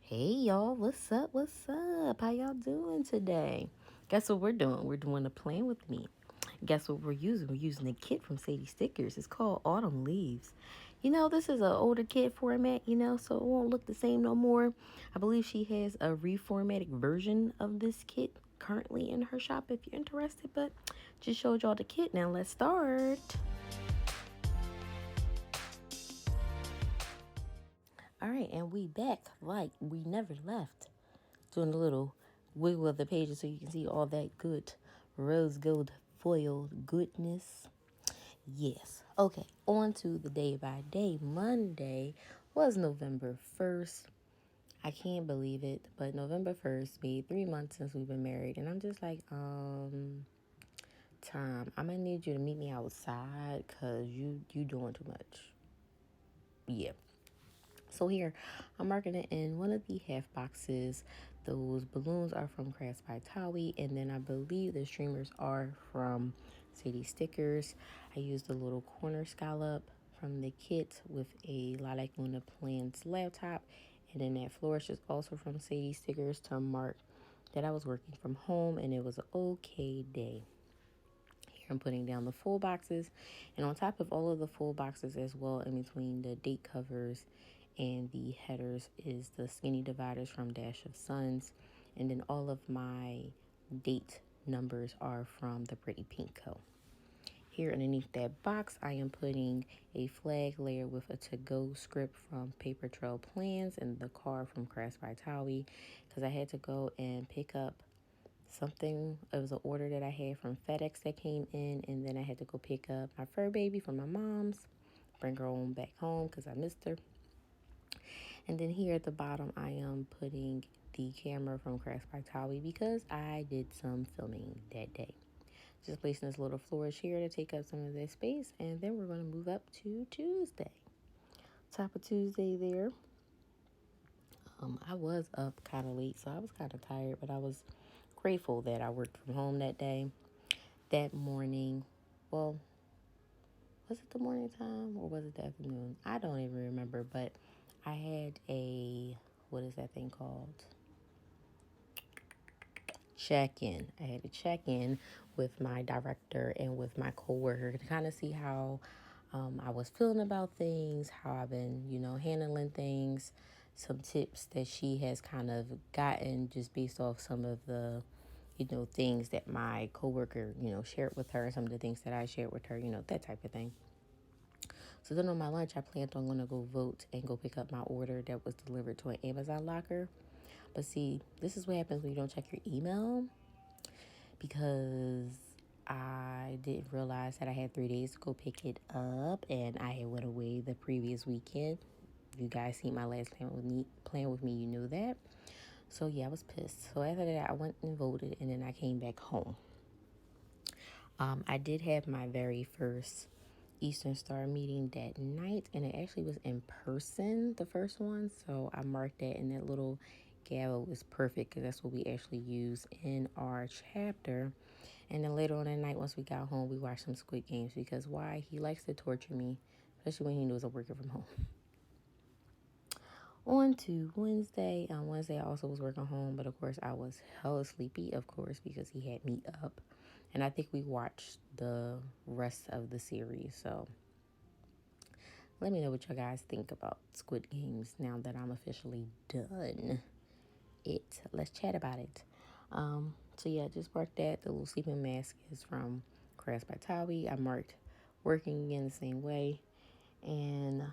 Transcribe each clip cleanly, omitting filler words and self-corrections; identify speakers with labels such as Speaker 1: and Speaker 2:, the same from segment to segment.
Speaker 1: Hey y'all, what's up? What's up? How y'all doing today? Guess what we're doing? We're doing a plan with me. Guess what we're using? We're using a kit from Sadie Stickers. It's called Autumn Leaves. This is an older kit format, so it won't look the same no more. I believe she has a reformatted version of this kit currently in her shop if you're interested, but just showed y'all the kit. Now let's start. All right, and we back like we never left. Doing a little wiggle of the pages so you can see all that good rose gold foil goodness. Yes. Okay, on to the day by day. Monday was November 1st. I can't believe it, but November 1st made 3 months since we've been married. And I'm just like, Tom, I'm gonna need you to meet me outside because you doing too much. Yeah. So here, I'm marking it in one of the half boxes. Those balloons are from Crafts by Thaowie, and then I believe the streamers are from Sadie Stickers. I used a little corner scallop from the kit with a Lilac Luna Plans laptop, and then that flourish is also from Sadie Stickers to mark that I was working from home, and it was an okay day. Here I'm putting down the full boxes, and on top of all of the full boxes as well, in between the date covers and the headers, is the skinny dividers from Dash of Suns, and then all of my date numbers are from the Pretty Pink Co. Here underneath that box, I am putting a flag layer with a to-go script from Paper Trail Plans and the card from Crafts by Thaowie, because I had to go and pick up something. It was an order that I had from FedEx that came in, and then I had to go pick up my fur baby from my mom's, bring her on back home because I missed her. And then here at the bottom, I am putting the camera from Crafts by Thaowie because I did some filming that day. Just placing this little flourish here to take up some of that space, and then we're going to move up to Tuesday. Top of Tuesday there. I was up kind of late, so I was kind of tired, but I was grateful that I worked from home that day. That morning, well, was it the morning time or was it the afternoon? I don't even remember, but I had what is that thing called? Check-in. I had a check-in with my director and with my coworker to kind of see how I was feeling about things, how I've been, handling things, some tips that she has kind of gotten just based off some of the, things that my coworker, shared with her, some of the things that I shared with her, that type of thing. So then on my lunch, I planned on going to go vote and go pick up my order that was delivered to an Amazon locker. But see, this is what happens when you don't check your email, because I didn't realize that I had 3 days to go pick it up, and I had went away the previous weekend. If you guys seen my last plan with me, you knew that. So yeah, I was pissed. So after that, I went and voted, and then I came back home. I did have my very first Eastern Star meeting that night, and it actually was in person, the first one. So I marked that, and that little gavel was perfect because that's what we actually use in our chapter. And then later on that night, once we got home, we watched some Squid Games, because why? He likes to torture me, especially when he knows I'm working from home. On to Wednesday. On Wednesday, I also was working home, but of course, I was hella sleepy, of course, because he had me up. And I think we watched the rest of the series. So let me know what you guys think about Squid Games now that I'm officially done it. Let's chat about it. So yeah, just marked that. The little sleeping mask is from Crafts by Thaowie. I marked working again the same way. And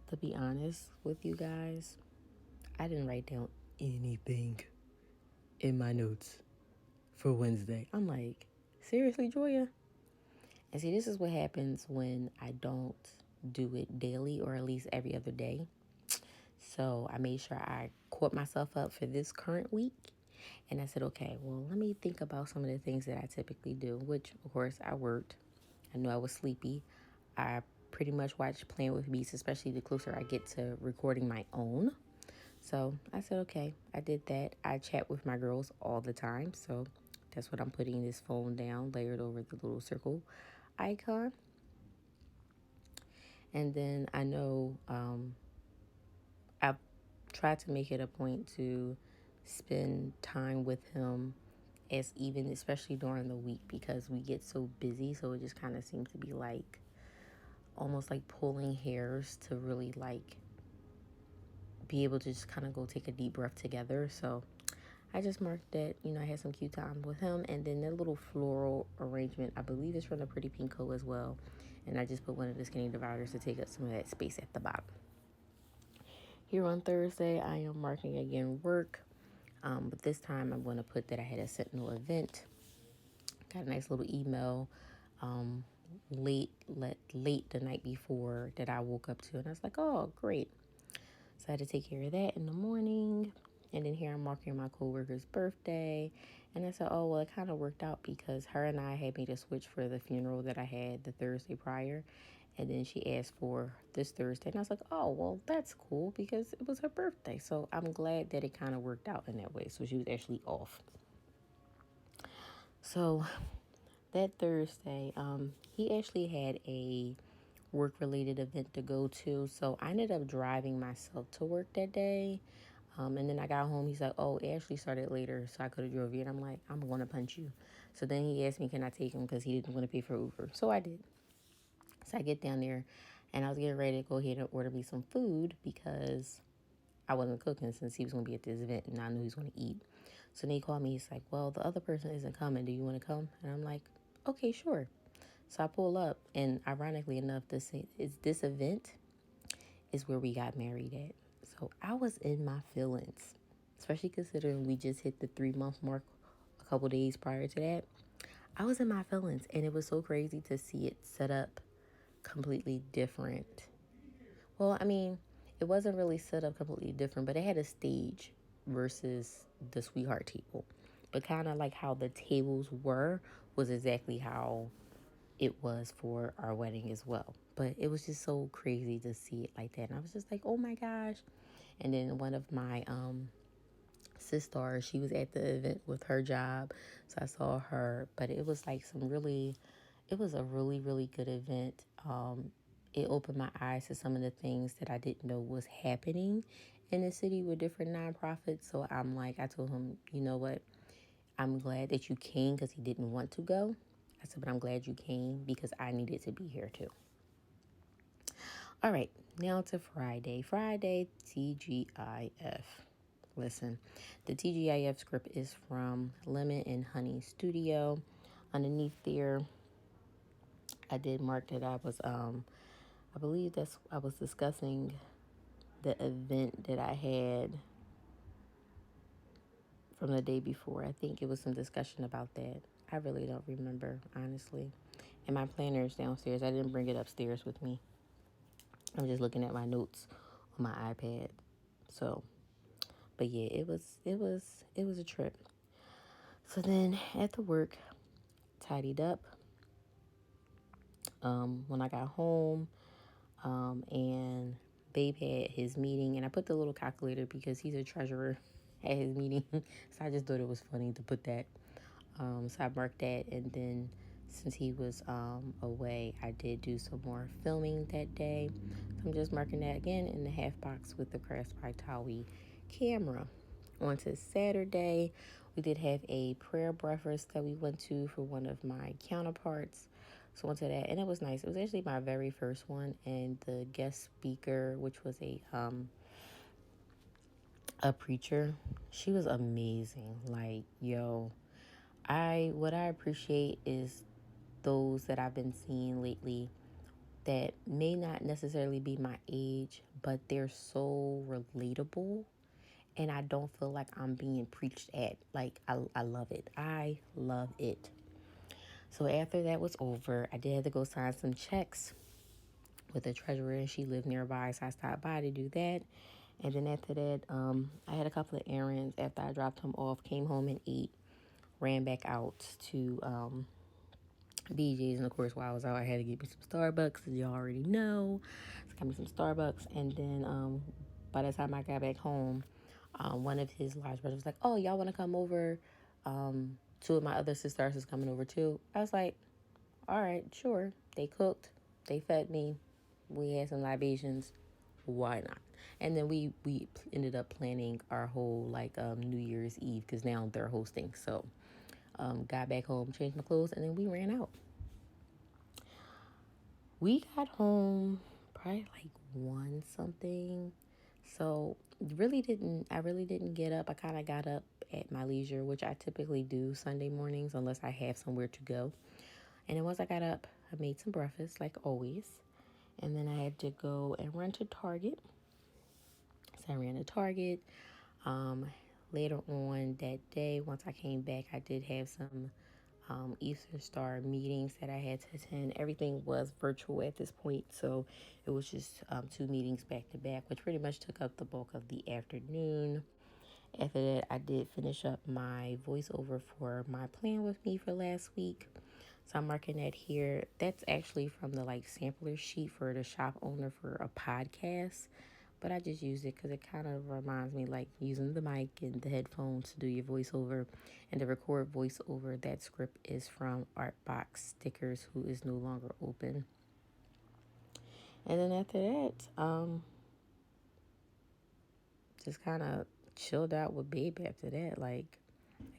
Speaker 1: to be honest with you guys, I didn't write down anything in my notes for Wednesday. I'm like, seriously, Joia? And see, this is what happens when I don't do it daily, or at least every other day. So I made sure I caught myself up for this current week. And I said, okay, well, let me think about some of the things that I typically do, which, of course, I worked. I knew I was sleepy. I pretty much watched Plan with Me, especially the closer I get to recording my own. So I said, okay, I did that. I chat with my girls all the time. So that's what I'm putting this phone down, layered over the little circle icon. And then I know try to make it a point to spend time with him, as even especially during the week, because we get so busy. So it just kind of seems to be like almost like pulling hairs to really like be able to just kind of go take a deep breath together. So I just marked that, I had some cute time with him. And then that little floral arrangement, I believe it's from the Pretty Pink Co as well. And I just put one of the skinny dividers to take up some of that space at the bottom. Here on Thursday, I am marking again work. But this time I'm going to put that I had a Sentinel event. Got a nice little email late the night before that I woke up to. And I was like, oh, great. So I had to take care of that in the morning. And then here I'm marking my coworker's birthday. And I said, oh, well, it kind of worked out because her and I had made a switch for the funeral that I had the Thursday prior. And then she asked for this Thursday. And I was like, oh, well, that's cool because it was her birthday. So I'm glad that it kind of worked out in that way. So she was actually off. So that Thursday, he actually had a work-related event to go to. So I ended up driving myself to work that day. And then I got home. He's like, oh, it actually started later, so I could have drove you. And I'm like, I'm going to punch you. So then he asked me, can I take him? Because he didn't want to pay for Uber. So I did. So I get down there, and I was getting ready to go ahead and order me some food because I wasn't cooking since he was going to be at this event, and I knew he was going to eat. So then he called me. He's like, well, the other person isn't coming. Do you want to come? And I'm like, okay, sure. So I pull up, and ironically enough, this event is where we got married at. So I was in my feelings, especially considering we just hit the 3-month mark a couple days prior to that. I was in my feelings, and it was so crazy to see it set up completely different. Well, I mean, it wasn't really set up completely different, but it had a stage versus the sweetheart table. But kind of like how the tables were was exactly how it was for our wedding as well. But it was just so crazy to see it like that. And I was just like, oh my gosh. And then one of my sisters, she was at the event with her job. So I saw her. But it was like it was a really, really good event. It opened my eyes to some of the things that I didn't know was happening in the city with different nonprofits. So I told him, you know what? I'm glad that you came because he didn't want to go. I said, but I'm glad you came because I needed to be here too. All right, now to Friday. Friday, TGIF. Listen, the TGIF script is from Lemon and Honey Studio. Underneath there, I did mark that I was, I believe I was discussing the event that I had from the day before. I think it was some discussion about that. I really don't remember, honestly. And my planner is downstairs. I didn't bring it upstairs with me. I'm just looking at my notes on my iPad. So, but yeah, it was a trip. So then at the work, tidied up. When I got home, and Babe had his meeting, and I put the little calculator because he's a treasurer at his meeting. So I just thought it was funny to put that. So I marked that, and then since he was away, I did do some more filming that day. So I'm just marking that again in the half box with the Crafts by Thaowie camera. On to Saturday, we did have a prayer breakfast that we went to for one of my counterparts. So went to that, and it was nice. It was actually my very first one, and the guest speaker, which was a preacher, she was amazing. Like, yo, what I appreciate is those that I've been seeing lately that may not necessarily be my age, but they're so relatable, and I don't feel like I'm being preached at. Like, I love it. I love it. So after that was over, I did have to go sign some checks with the treasurer, and she lived nearby, so I stopped by to do that. And then after that, I had a couple of errands after I dropped him off, came home and ate, ran back out to BJ's, and of course while I was out I had to get me some Starbucks, as y'all already know. So I got me some Starbucks, and then by the time I got back home, one of his lodge brothers was like, oh, y'all want to come over? Two of my other sisters is coming over too. I was like, all right, sure. They cooked, they fed me, we had some libations, why not? And then we ended up planning our whole like New Year's Eve because now they're hosting. So got back home, changed my clothes, and then we ran out. We got home probably like 1 something. So I really didn't get up. I kind of got up at my leisure, which I typically do Sunday mornings unless I have somewhere to go. And then once I got up, I made some breakfast like always. And then I had to go and run to Target. So I ran to Target. Um, Later on that day, once I came back, I did have some Eastern Star meetings that I had to attend. Everything was virtual at this point, so it was just 2 meetings back to back, which pretty much took up the bulk of the afternoon. After that, I did finish up my voiceover for my plan with me for last week. So I'm marking that here. That's actually from the like sampler sheet for the shop owner for a podcast. But I just use it because it kind of reminds me like using the mic and the headphones to do your voiceover and to record voiceover. That script is from Artbox Stickers, who is no longer open. And then after that, just kind of chilled out with Babe after that. Like,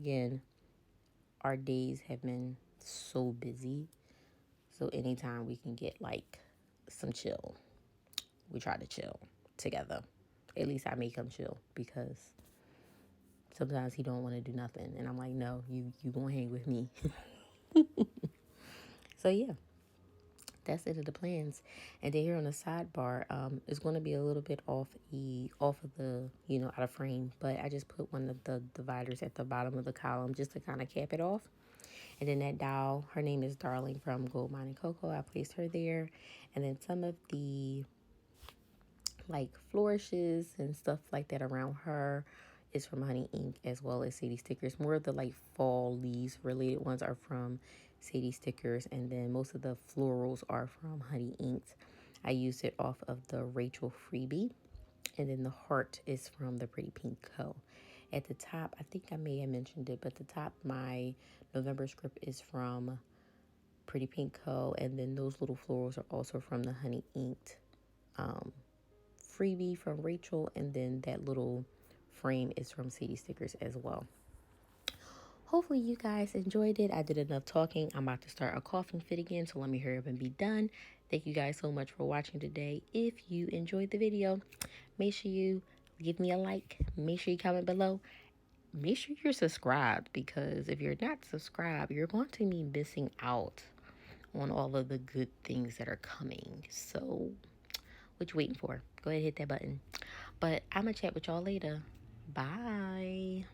Speaker 1: again, our days have been so busy. So anytime we can get like some chill, we try to chill together. At least I make him chill because sometimes he don't want to do nothing. And I'm like, no, you gonna hang with me. So yeah, that's it of the plans. And then here on the sidebar, it's going to be a little bit off of the, out of frame. But I just put one of the dividers at the bottom of the column just to kind of cap it off. And then that doll, her name is Darling from Goldmine CoCo. I placed her there. And then some of the like flourishes and stuff like that around her is from Honey Ink, as well as Sadie Stickers. More of the like fall leaves related ones are from Sadie Stickers, and then most of the florals are from Honey Ink. I used it off of the Rachel freebie, and then the heart is from the Pretty Pink Co. At the top, I think I may have mentioned it, but the top, my November script is from Pretty Pink Co. And then those little florals are also from the Honey Inked freebie from Rachel. And then that little frame is from Sadie Stickers as well. Hopefully you guys enjoyed it. I did enough talking. I'm about to start a coughing fit again, so let me hurry up and be done. Thank you guys so much for watching today. If you enjoyed the video, make sure you give me a like. Make sure you comment below. Make sure you're subscribed, because if you're not subscribed, you're going to be missing out on all of the good things that are coming. So what you waiting for? Go ahead and hit that button. But I'm going to chat with y'all later. Bye.